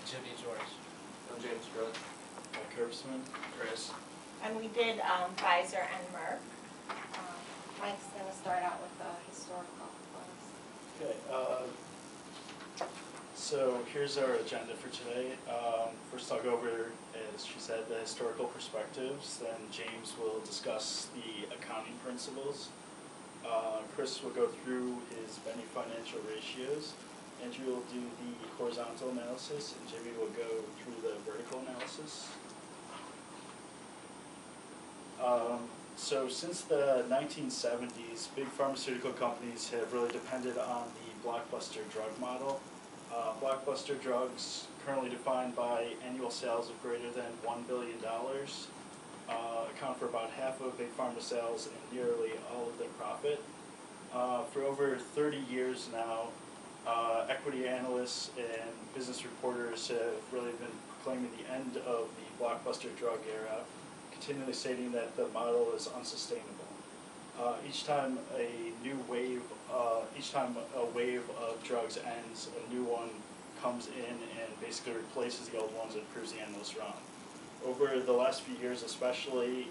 Jimmy George. I'm James Grudd. Curbsman. Chris. And we did Pfizer and Merck. Mike's going to start out with the historical ones. Okay. So here's our agenda for today. First I'll go over, as she said, the historical perspectives. Then James will discuss the accounting principles. Chris will go through his many financial ratios. Andrew will do the horizontal analysis, and Jimmy will go through the vertical analysis. So since the 1970s, big pharmaceutical companies have really depended on the blockbuster drug model. Blockbuster drugs, currently defined by annual sales of greater than $1 billion, account for about half of big pharma sales and nearly all of their profit. For over 30 years now, equity analysts and business reporters have really been proclaiming the end of the blockbuster drug era, continually stating that the model is unsustainable. Each time a wave of drugs ends, a new one comes in and basically replaces the old ones and proves the analysts wrong. Over the last few years especially,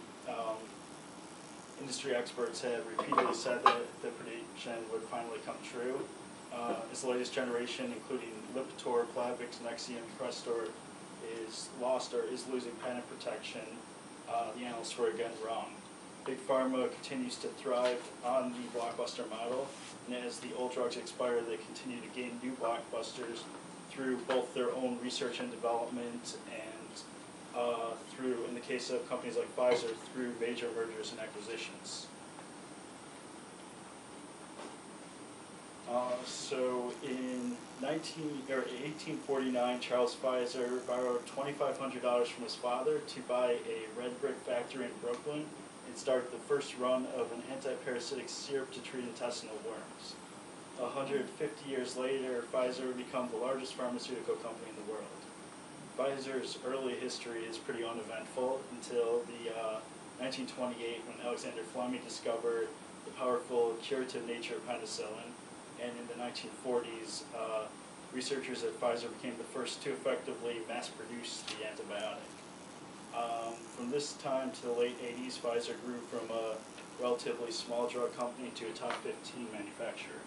industry experts have repeatedly said that the prediction would finally come true. As the latest generation, including Lipitor, Plavix, Nexium, Crestor, is lost or is losing patent protection, the analysts were again wrong. Big Pharma continues to thrive on the blockbuster model, and as the old drugs expire, they continue to gain new blockbusters through both their own research and development and through, in the case of companies like Pfizer, through major mergers and acquisitions. So in 1849, Charles Pfizer borrowed $2,500 from his father to buy a red brick factory in Brooklyn and start the first run of an antiparasitic syrup to treat intestinal worms. 150 years later, Pfizer would become the largest pharmaceutical company in the world. Pfizer's early history is pretty uneventful until the 1928, when Alexander Fleming discovered the powerful curative nature of penicillin, and in the 1940s, researchers at Pfizer became the first to effectively mass-produce the antibiotic. From this time to the late 80s, Pfizer grew from a relatively small drug company to a top 15 manufacturer.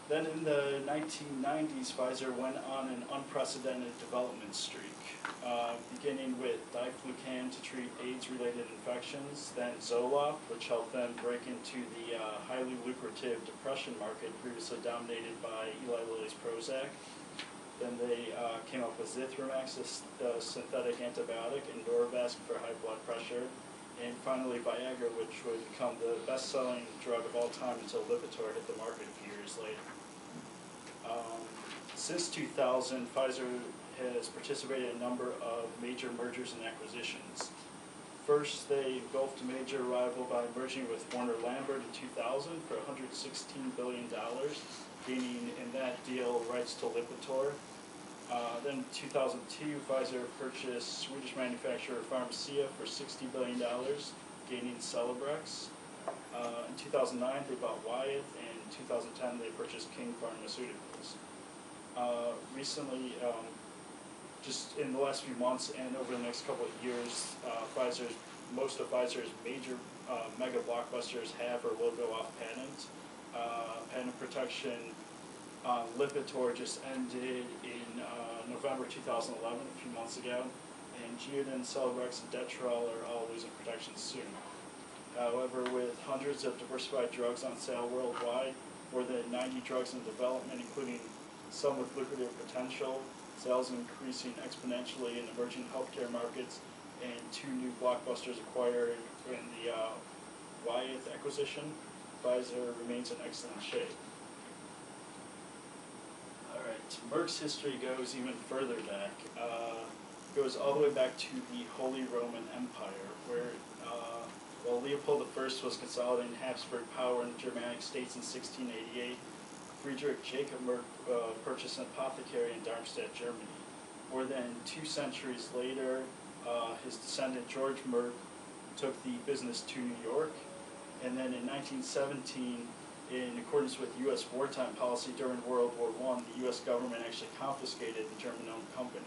Then in the 1990s, Pfizer went on an unprecedented development streak, beginning with diflucan to treat AIDS-related infections, then Zoloft, which helped them break into the highly lucrative depression market previously dominated by Eli Lilly's Prozac. Then they came up with Zithromax, a synthetic antibiotic, and Norvasc for high blood pressure, and finally Viagra, which would become the best-selling drug of all time until Lipitor hit the market a few years later. Since 2000, Pfizer has participated in a number of major mergers and acquisitions. First, they engulfed a major rival by merging with Warner Lambert in 2000 for $116 billion, gaining in that deal rights to Lipitor. Then in 2002, Pfizer purchased Swedish manufacturer Pharmacia for $60 billion, gaining Celebrex. In 2009, they bought Wyeth, and in 2010, they purchased King Pharmaceuticals. Recently, just in the last few months and over the next couple of years, most of Pfizer's major mega blockbusters have or will go off patent. Patent protection on Lipitor just ended in November 2011, a few months ago, and Geodin, Celebrex, and Detrol are all losing protection soon. However, with hundreds of diversified drugs on sale worldwide, more than 90 drugs in development, including some with lucrative potential, sales increasing exponentially in emerging healthcare markets, and 2 new blockbusters acquired in the Wyeth acquisition, Pfizer remains in excellent shape. Alright, Merck's history goes even further back. Goes all the way back to the Holy Roman Empire, where while Leopold I was consolidating Habsburg power in the Germanic states in 1688, Friedrich Jacob Merck purchased an apothecary in Darmstadt, Germany. More than 2 centuries later, his descendant George Merck took the business to New York, and then in 1917, In accordance with U.S. wartime policy during World War I, the U.S. government actually confiscated the German-owned company.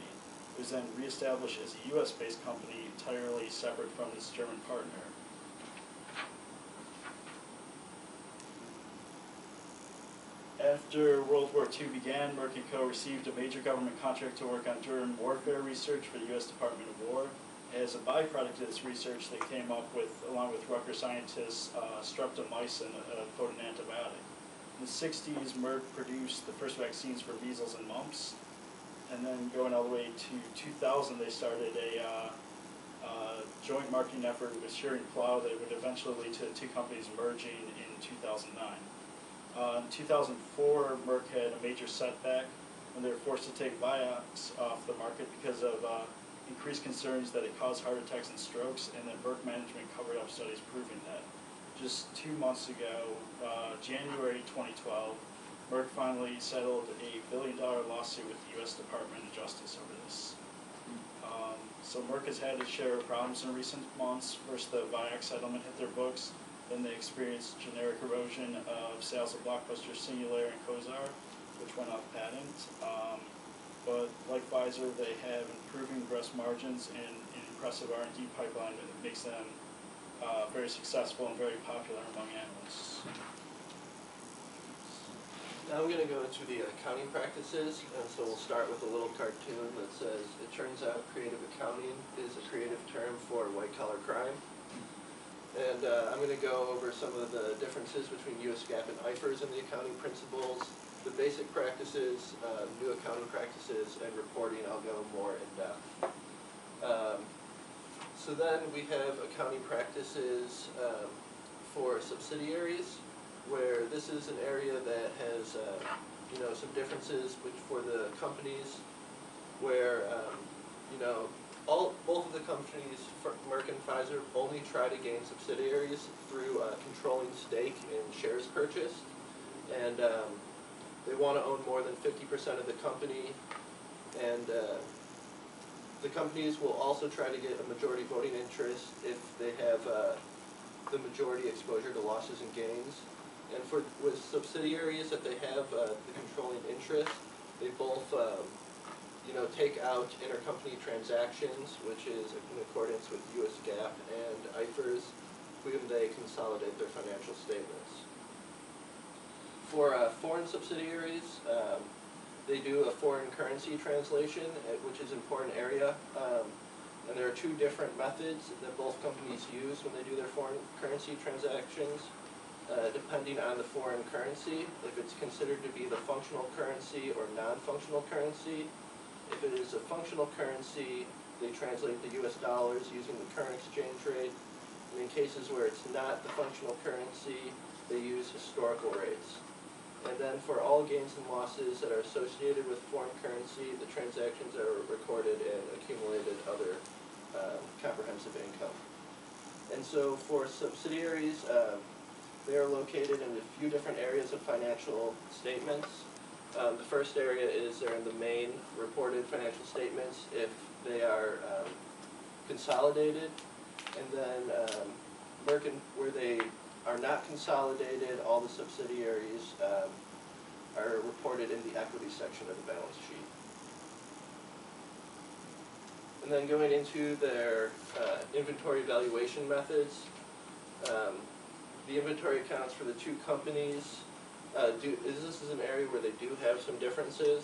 It was then reestablished as a U.S.-based company entirely separate from its German partner. After World War II began, Merck & Co. received a major government contract to work on German warfare research for the U.S. Department of War. As a byproduct of this research, they came up with, along with Rutgers scientists, streptomycin, a potent antibiotic. In the 60s, Merck produced the first vaccines for measles and mumps. And then going all the way to 2000, they started a joint marketing effort with Schering-Plough that would eventually lead to the two companies merging in 2009. In 2004, Merck had a major setback when they were forced to take Vioxx off the market because of increased concerns that it caused heart attacks and strokes, and that Merck management covered up studies proving that. Just 2 months ago, January 2012, Merck finally settled a $1 billion lawsuit with the U.S. Department of Justice over this. So Merck has had its share of problems in recent months. First, the Vioxx settlement hit their books. Then they experienced generic erosion of sales of blockbuster Singulair and Cozar, which went off patent. But like Pfizer, they have improving gross margins and an impressive R&D pipeline that makes them very successful and very popular among analysts. Now I'm going to go into the accounting practices, and so we'll start with a little cartoon that says, it turns out creative accounting is a creative term for white-collar crime. And I'm going to go over some of the differences between US GAAP and IFRS and the accounting principles, the basic practices, new accounting practices, and reporting. I'll go more in depth. So then we have accounting practices for subsidiaries, where this is an area that has some differences for the companies, where both of the companies, Merck and Pfizer, only try to gain subsidiaries through controlling stake in shares purchased, and they want to own more than 50% of the company, and the companies will also try to get a majority voting interest if they have the majority exposure to losses and gains. And with subsidiaries that they have the controlling interest, they both take out intercompany transactions, which is in accordance with US GAAP and IFRS, when they consolidate their financial statements. For foreign subsidiaries, they do a foreign currency translation, which is an important area. And there are two different methods that both companies use when they do their foreign currency transactions. Depending on the foreign currency, if it's considered to be the functional currency or non-functional currency. If it is a functional currency, they translate the US dollars using the current exchange rate. And in cases where it's not the functional currency, they use historical rates. And then for all gains and losses that are associated with foreign currency, the transactions are recorded in accumulated other comprehensive income. And so for subsidiaries, they are located in a few different areas of financial statements. The first area is they're in the main reported financial statements if they are consolidated. And then Merck, where they are not consolidated, all the subsidiaries are reported in the equity section of the balance sheet. And then going into their inventory valuation methods, the inventory accounts for the two companies, this is an area where they do have some differences.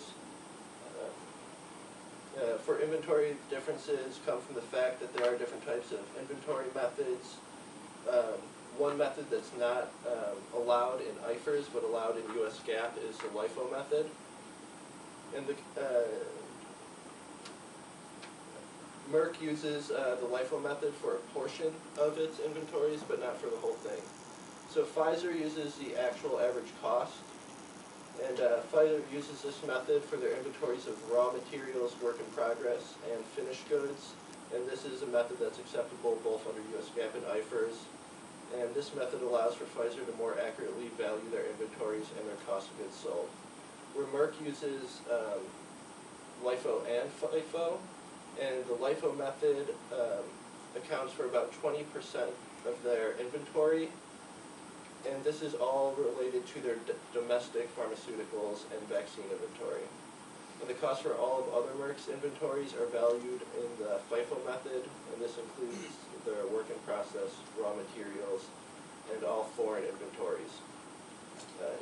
For inventory, differences come from the fact that there are different types of inventory methods. One method that's not allowed in IFRS but allowed in US GAAP is the LIFO method. And Merck uses the LIFO method for a portion of its inventories, but not for the whole thing. So Pfizer uses the actual average cost, and Pfizer uses this method for their inventories of raw materials, work in progress, and finished goods. And this is a method that's acceptable both under US GAAP and IFRS. And this method allows for Pfizer to more accurately value their inventories and their cost of goods sold. Where Merck uses LIFO and FIFO, and the LIFO method accounts for about 20% of their inventory, And this is all related to their domestic pharmaceuticals and vaccine inventory. And the cost for all of other Merck's inventories are valued in the FIFO method, and this includes their work in process, raw materials, and all foreign inventories.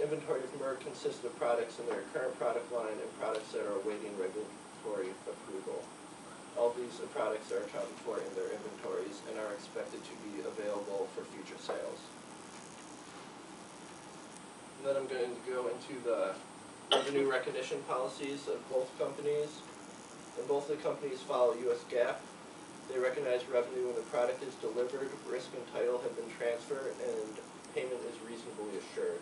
Inventory of Merck consists of products in their current product line and products that are awaiting regulatory approval. All these products are accounted for in their inventories and are expected to be available for future sales. And then I'm going to go into the revenue recognition policies of both companies. And both the companies follow U.S. GAAP. They recognize revenue when the product is delivered, risk and title have been transferred, and payment is reasonably assured.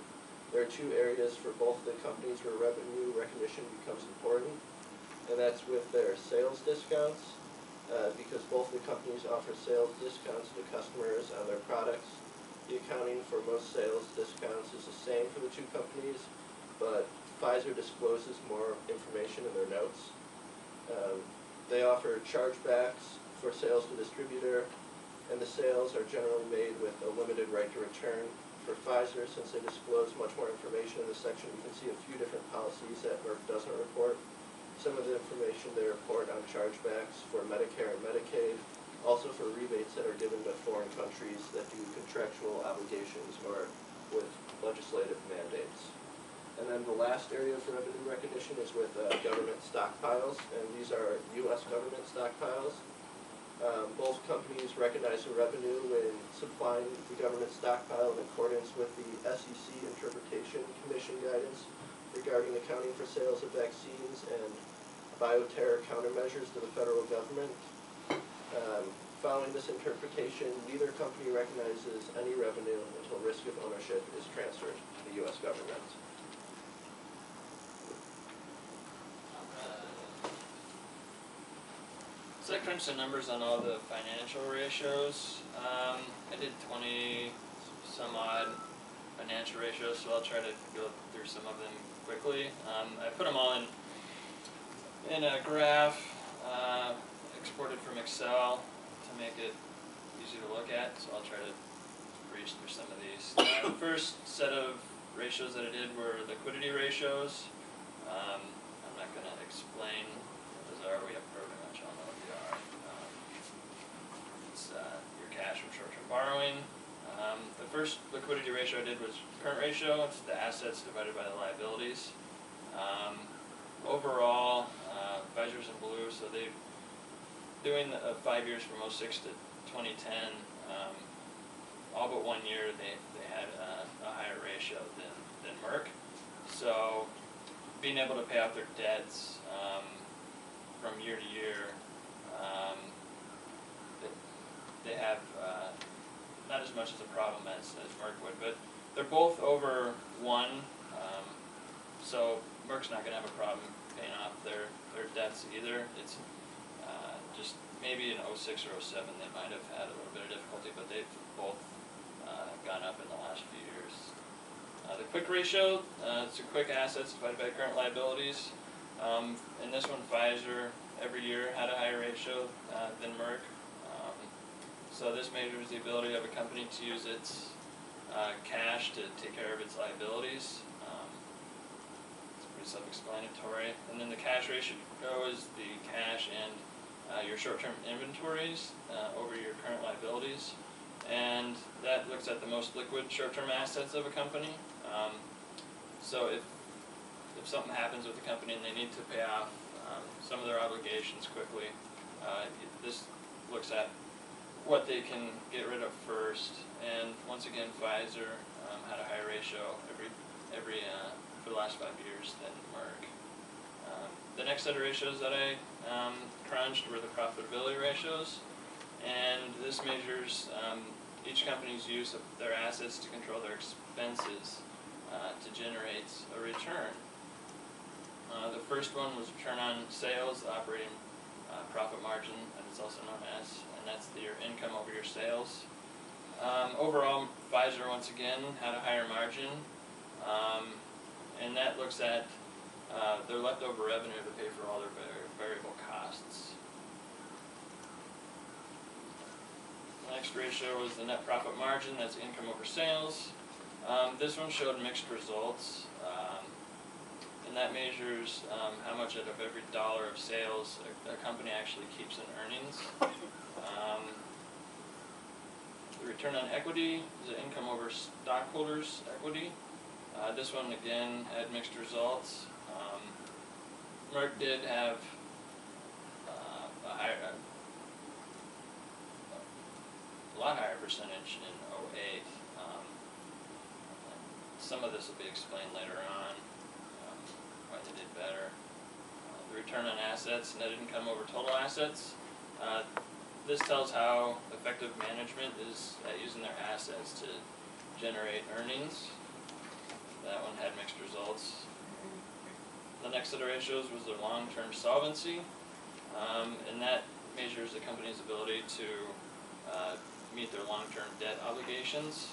There are two areas for both the companies where revenue recognition becomes important, and that's with their sales discounts, because both the companies offer sales discounts to customers on their products. The accounting for most sales discounts is the same for the two companies, but Pfizer discloses more information in their notes. They offer chargebacks for sales to distributor, and the sales are generally made with a limited right to return. For Pfizer, since they disclose much more information in this section, you can see a few different policies that Merck doesn't report. Some of the information they report on chargebacks for Medicare and Medicaid, also for rebates that are given to foreign countries that do contractual obligations or with legislative mandates. And then the last area for revenue recognition is with government stockpiles, and these are U.S. government stockpiles. Both companies recognize the revenue when supplying the government stockpile in accordance with the SEC Interpretation Commission guidance regarding accounting for sales of vaccines and bioterror countermeasures to the federal government. Following this interpretation, neither company recognizes any revenue until risk of ownership is transferred to the U.S. government. So I crunched the numbers on all the financial ratios. I did 20 some odd financial ratios, so I'll try to go through some of them quickly. I put them all in a graph, exported from Excel to make it easy to look at, so I'll try to breeze through some of these. The first set of ratios that I did were liquidity ratios. I'm not going to explain what those are. We have pretty much all know what they are. It's your cash from short-term borrowing. The first liquidity ratio I did was current ratio. It's the assets divided by the liabilities. Overall, Pfizer's in blue, so they've doing 5 years from 06 to 2010. All but 1 year they had a higher ratio than Merck. So being able to pay off their debts from year to year, they have not as much as a problem as Merck would, but they're both over 1, so Merck's not going to have a problem paying off their debts either. It's just maybe in 06 or 07 they might have had a little bit of difficulty, but they've both gone up in the last few years. The quick ratio, it's a quick assets divided by current liabilities. In this one, Pfizer every year had a higher ratio than Merck. So this measures the ability of a company to use its cash to take care of its liabilities. It's pretty self-explanatory. And then the cash ratio is the cash and your short-term inventories over your current liabilities. And that looks at the most liquid short-term assets of a company. So if something happens with the company and they need to pay off some of their obligations quickly, this looks at what they can get rid of first. And once again, Pfizer had a higher ratio for the last 5 years than Merck. The next set of ratios that I crunched were the profitability ratios, and this measures each company's use of their assets to control their expenses to generate a return. The first one was return on sales, the operating profit margin, and it's also known as, and that's your income over your sales. Overall, Pfizer once again had a higher margin, and that looks at their leftover revenue to pay for all their variable costs. The next ratio is the net profit margin, that's income over sales. This one showed mixed results, and that measures how much out of every dollar of sales a company actually keeps in earnings. The return on equity is the income over stockholders' equity. This one again had mixed results. Merck did have a lot higher percentage in '08. Some of this will be explained later on, why they did better. The return on assets, net income over total assets. This tells how effective management is at using their assets to generate earnings. That one had mixed results. The next set of ratios was their long-term solvency, and that measures the company's ability to meet their long-term debt obligations.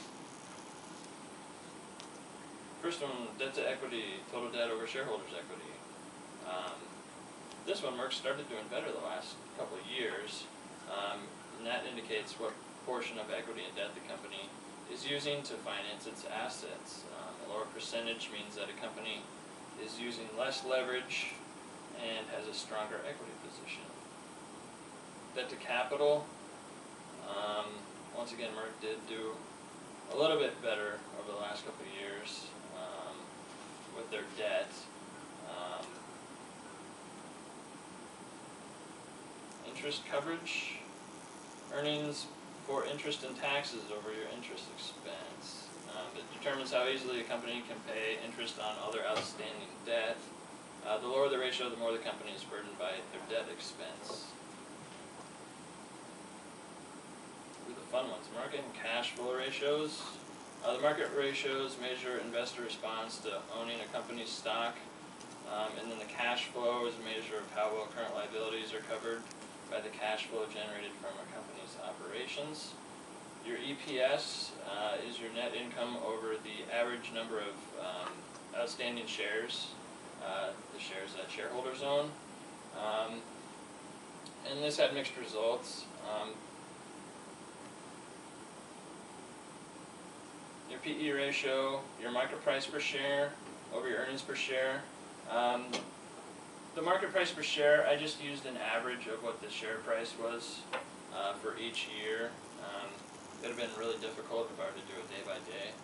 First one, debt to equity, total debt over shareholders' equity. This one, Merck started doing better the last couple of years, and that indicates what portion of equity and debt the company is using to finance its assets. A lower percentage means that a company is using less leverage and has a stronger equity position. Debt to capital, once again, Merck did do a little bit better over the last couple of years with their debt. Interest coverage, earnings for interest and taxes over your interest expense. It determines how easily a company can pay interest on other outstanding debt. The lower the ratio, the more the company is burdened by their debt expense. These are the fun ones. Market and cash flow ratios. The market ratios measure investor response to owning a company's stock, and then the cash flow is a measure of how well current liabilities are covered by the cash flow generated from a company's operations. Your EPS is your net income over the average number of outstanding shares, the shares that shareholders own. And this had mixed results. Your PE ratio, your market price per share over your earnings per share. The market price per share, I just used an average of what the share price was for each year. It would have been really difficult if I were to do it day by day.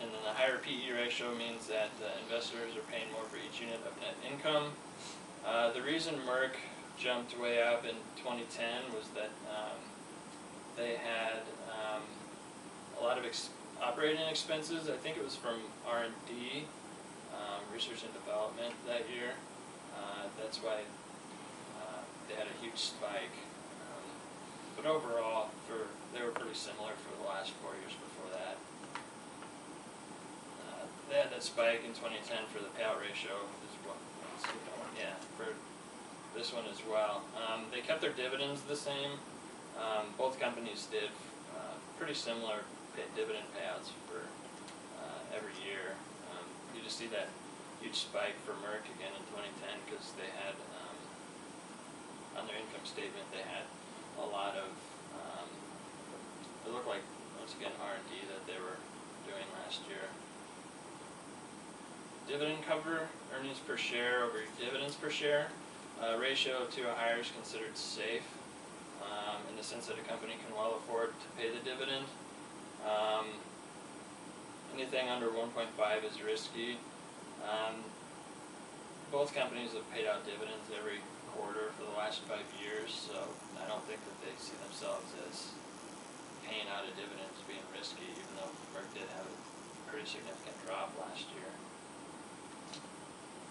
And then the higher PE ratio means that investors are paying more for each unit of net income. The reason Merck jumped way up in 2010 was that they had a lot of operating expenses. I think it was from R&D, research and development that year. That's why they had a huge spike. But overall, they were pretty similar for the last 4 years before that. They had that spike in 2010 for the payout ratio as well. Yeah, for this one as well. They kept their dividends the same. Both companies did pretty similar dividend payouts for every year. You just see that huge spike for Merck again in 2010 because they had, on their income statement, they had a lot of, it looked like, once again, R&D that they were doing last year. Dividend cover, earnings per share over dividends per share. Ratio of 2 or higher is considered safe in the sense that a company can well afford to pay the dividend. Anything under 1.5 is risky. Both companies have paid out dividends every quarter for the last 5 years, so I don't think that they see themselves as paying out a dividend as being risky, even though Merck did have a pretty significant drop last year.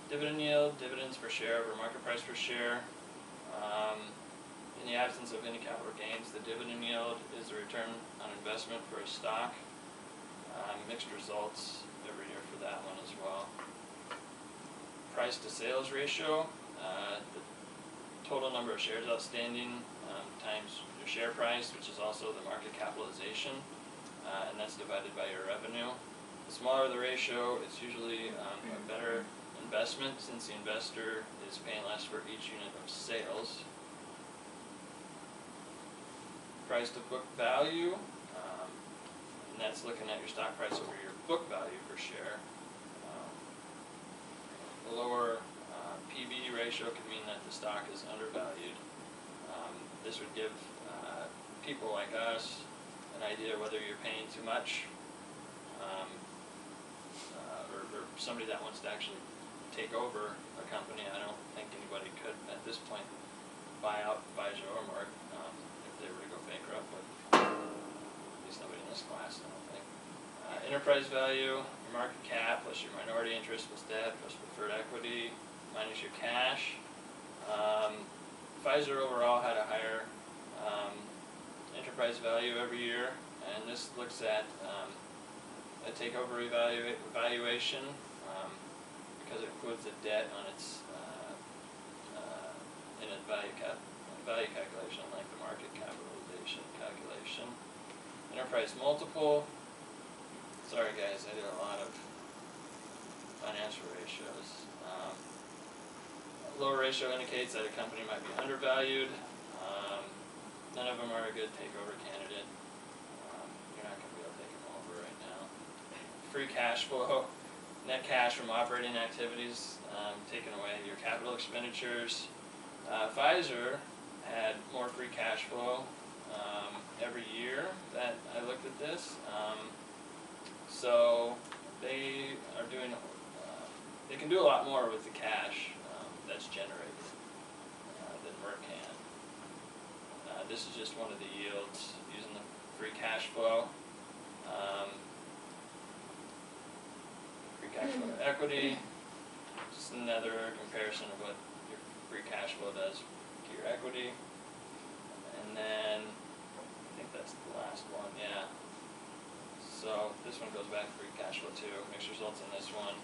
Dividend yield, dividends per share over market price per share. In the absence of any capital gains, the dividend yield is the return on investment for a stock. Mixed results every year for that one as well. Price to sales ratio, the total number of shares outstanding times your share price, which is also the market capitalization, and that's divided by your revenue. The smaller the ratio, it's usually a better investment since the investor is paying less for each unit of sales. Price to book value, that's looking at your stock price over your book value per share. The lower PB ratio could mean that the stock is undervalued. This would give people like us an idea whether you're paying too much, or somebody that wants to actually take over a company. I don't think anybody could at this point buy out Pfizer or Merck if they were to go bankrupt, but at least nobody in this class, I don't think. Enterprise value, your market cap plus your minority interest plus debt plus preferred equity minus your cash. Pfizer overall had a higher enterprise value every year, and this looks at a takeover evaluation because it includes the debt on its in its value calculation, like the market capitalization calculation. Enterprise multiple. Sorry guys, I did a lot of financial ratios. Lower ratio indicates that a company might be undervalued. None of them are a good takeover candidate. You're not going to be able to take them over right now. Free cash flow, net cash from operating activities, taking away your capital expenditures. Pfizer had more free cash flow every year that I looked at this. So they are doing, they can do a lot more with the cash that's generated than Merck can. This is just one of the yields using the free cash flow. Free cash flow to equity, just another comparison of what your free cash flow does to your equity. And then, I think that's the last one, yeah. So this one goes back to free cash flow too, mixed results in this one.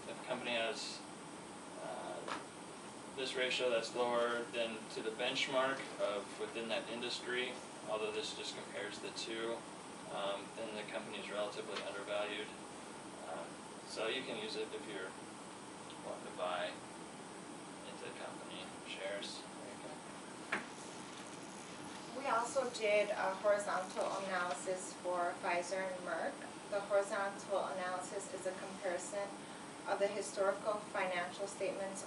If a company has this ratio that's lower than to the benchmark of within that industry, although this just compares the two, then the company is relatively undervalued. So you can use it if you're wanting to buy into the company shares. We also did a horizontal analysis for Pfizer and Merck. The horizontal analysis is a comparison of the historical financial statements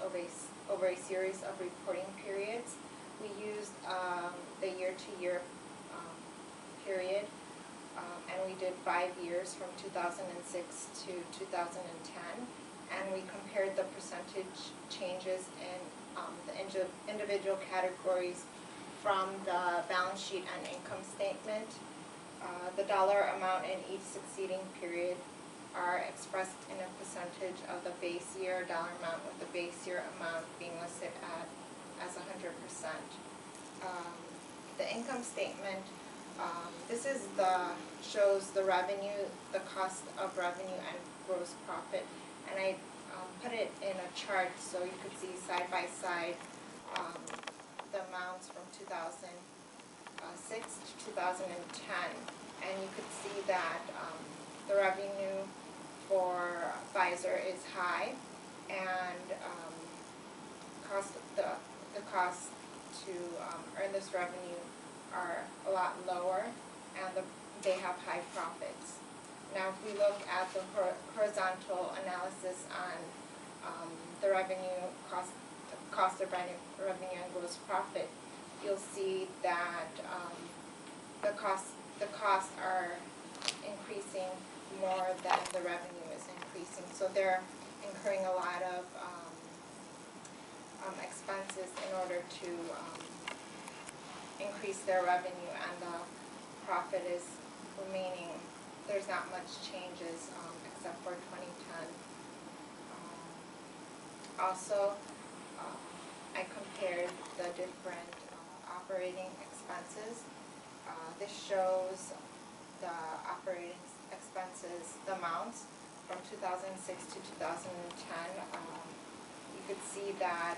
over a series of reporting periods. We used the year-to-year period, and we did 5 years from 2006 to 2010, and we compared the percentage changes in the individual categories from the balance sheet and income statement. The dollar amount in each succeeding period are expressed in a percentage of the base year dollar amount, with the base year amount being listed as 100%. The income statement, this is shows the revenue, the cost of revenue and gross profit, and I put it in a chart so you could see side by side the amounts from 2006 to 2010, and you could see that the revenue for Pfizer is high, and the cost to earn this revenue are a lot lower, and they have high profits. Now, if we look at the horizontal analysis on the revenue cost of revenue and gross profit, you'll see that the costs are increasing more than the revenue is increasing. So they're incurring a lot of expenses in order to increase their revenue, and the profit is remaining. There's not much changes except for 2010. Also, I compared the different operating expenses. This shows the operating expenses, the amounts from 2006 to 2010. You could see that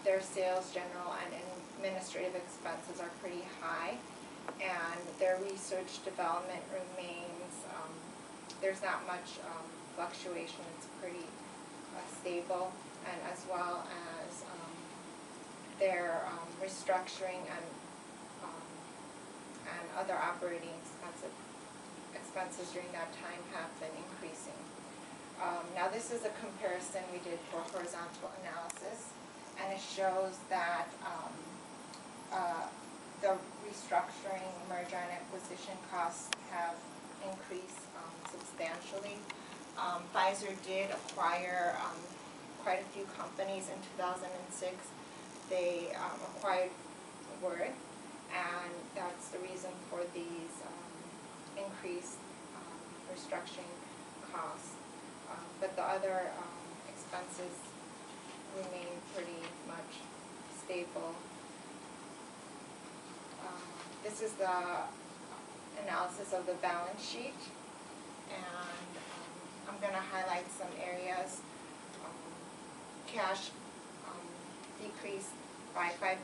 their sales, general, and administrative expenses are pretty high, and their research development remains, there's not much fluctuation, it's pretty stable, and as well as their restructuring and other operating expenses during that time have been increasing. Now this is a comparison we did for horizontal analysis, and it shows that the restructuring, merger and acquisition costs have increased substantially. Pfizer did acquire quite a few companies in 2006. They acquired Word, and that's the reason for these increased restructuring costs. But the other expenses remain pretty much stable. This is the analysis of the balance sheet, and I'm going to highlight some areas. Cash decreased by 5%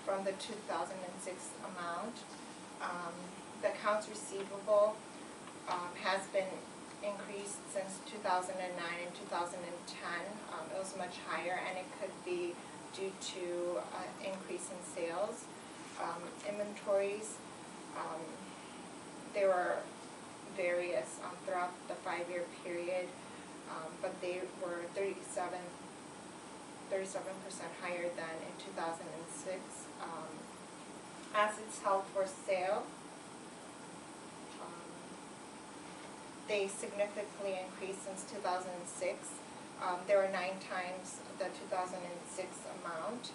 from the 2006 amount. The accounts receivable has been increased since 2009 and 2010. It was much higher, and it could be due to increase in sales. Inventories, there were various throughout the 5-year period, but they were 37% higher than in 2006. Assets held for sale, they significantly increased since 2006. There were 9 times the 2006 amount,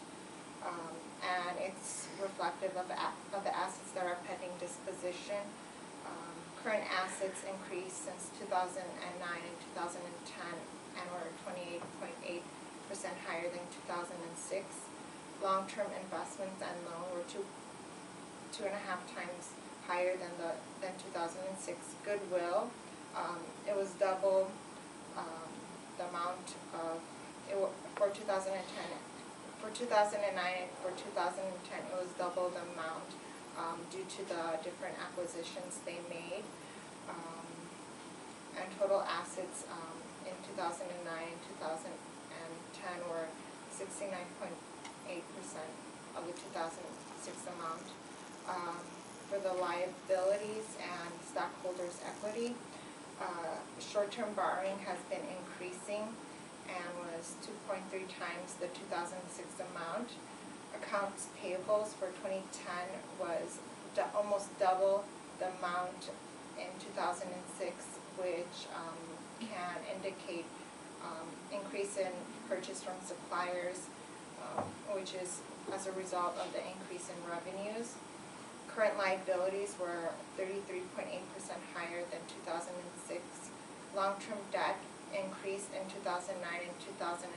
and it's reflective of the assets that are pending disposition. Current assets increased since 2009 and 2010 and were 28.8% higher than 2006. Long-term investments and loan were 2.5 times higher than 2006. Goodwill, it was double the amount of for 2010. For 2009 and for 2010, it was double the amount due to the different acquisitions they made. And total assets in 2009 and 2010 were 69.8% of the 2006 amount. For the liabilities and stockholders' equity, short-term borrowing has been increasing and was 2.3 times the 2006 amount. Accounts payables for 2010 was almost double the amount in 2006, which can indicate increase in purchase from suppliers, which is as a result of the increase in revenues. Current liabilities were 33.8% higher than 2006. Long-term debt increased in 2009 and 2010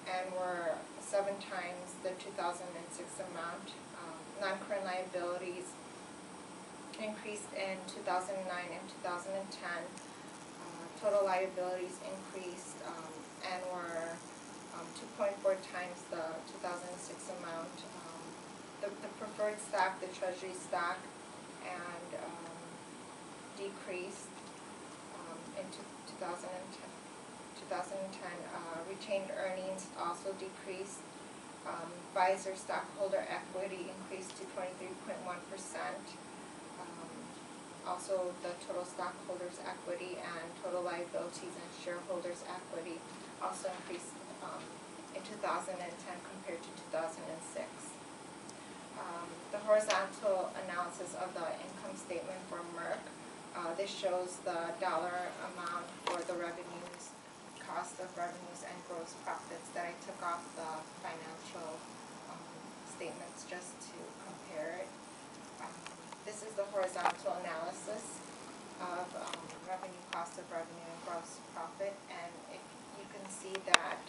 and were 7 times the 2006 amount. Non-current liabilities increased in 2009 and 2010. Total liabilities increased and were 2.4 times the 2006 amount. The preferred stock, the treasury stock, and decreased in 2010. Retained earnings also decreased. Pfizer stockholder equity increased to 23.1%. Also, the total stockholders' equity and total liabilities and shareholders' equity also increased in 2010 compared to 2006. The horizontal analysis of the income statement for Merck, this shows the dollar amount for the revenues, cost of revenues, and gross profits that I took off the financial statements just to compare it. This is the horizontal analysis of revenue, cost of revenue, and gross profit, and you can see that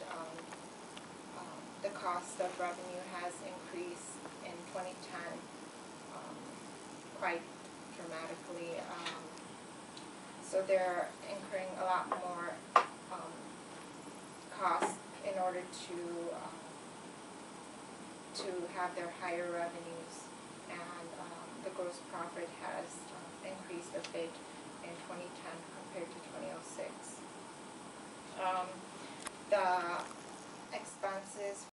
the cost of revenue has increased in 2010 quite dramatically. So they're incurring a lot more costs in order to have their higher revenues, and the gross profit has increased a bit in 2010 compared to 2006. The expenses